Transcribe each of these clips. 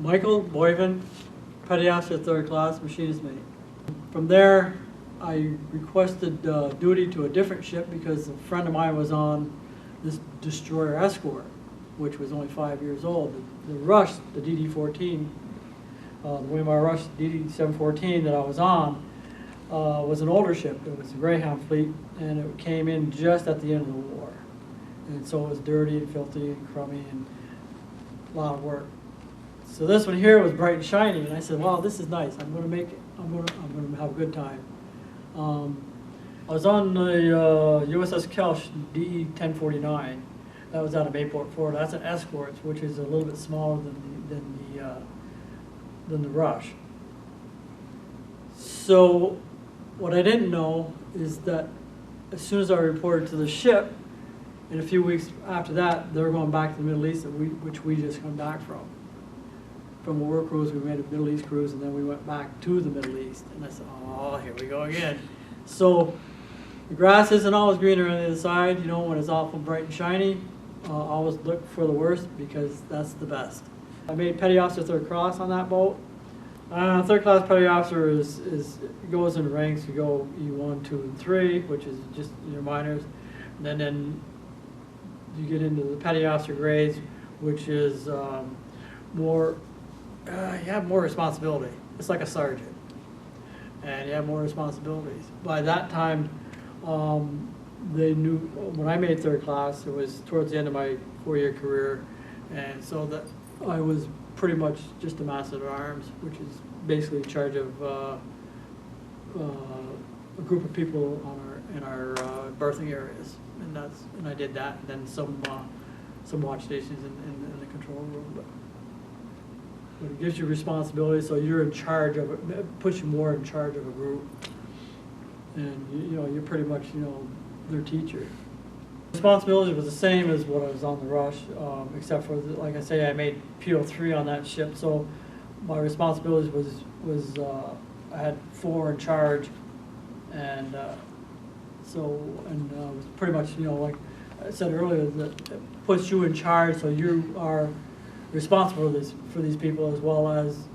Michael Boivin, Petty Officer 3rd Class, Machinist Mate. From there, I requested duty to a different ship because a friend of mine was on this destroyer escort, which was only 5 years old. The Rush, the DD-14, the William R. Rush DD-714 that I was on, was an older ship. It was a Greyhound fleet, and it came in just at the end of the war. And so it was dirty and filthy and crummy and a lot of work. So this one here was bright and shiny, and I said, "Wow, this is nice. I'm going to make it. I'm going to have a good time." I was on the USS Koelsch DE-1049. That was out of Bayport, Florida. That's an escort, which is a little bit smaller than the Rush. So what I didn't know is that as soon as I reported to the ship, in a few weeks after that, they were going back to the Middle East, which we just come back from. From a work cruise, we made a Middle East cruise, and then we went back to the Middle East. And I said, "Oh, here we go again." So the grass isn't always greener on the other side. You know, when it's awful bright and shiny, always look for the worst because that's the best. I made Petty Officer 3rd Class on that boat. 3rd Class Petty Officer goes in ranks. You go E1, 2, and 3, which is just your minors. And then you get into the Petty Officer grades, which is more. You have more responsibility. It's like a sergeant, and you have more responsibilities. By that time, they knew when I made 3rd Class, it was towards the end of my 4-year career, and so that I was pretty much just a master of arms, which is basically in charge of a group of people in our berthing areas, and I did that, and then some watch stations in the control room. But it gives you responsibility, so you're in charge of it, puts you more in charge of a group, and you know you're pretty much their teacher. Responsibility was the same as what I was on the Rush, except for like I say, I made PO3 on that ship, so my responsibilities was I had 4 in charge, and was pretty much like I said earlier, that it puts you in charge, so you are responsible for these people, as well as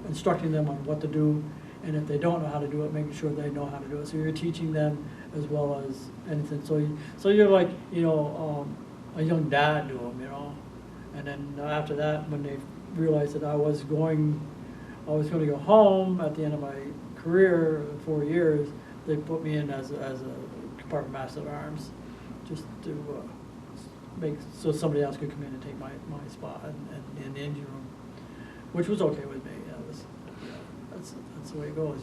instructing them on what to do, and if they don't know how to do it, making sure they know how to do it. So you're teaching them as well as anything. So you're like a young dad to them, And then after that, when they realized that I was going to go home at the end of my career, 4 years, they put me in as a compartment master of arms, just to so somebody else could come in and take my spot in the engine room, which was okay with me. That's the way it goes.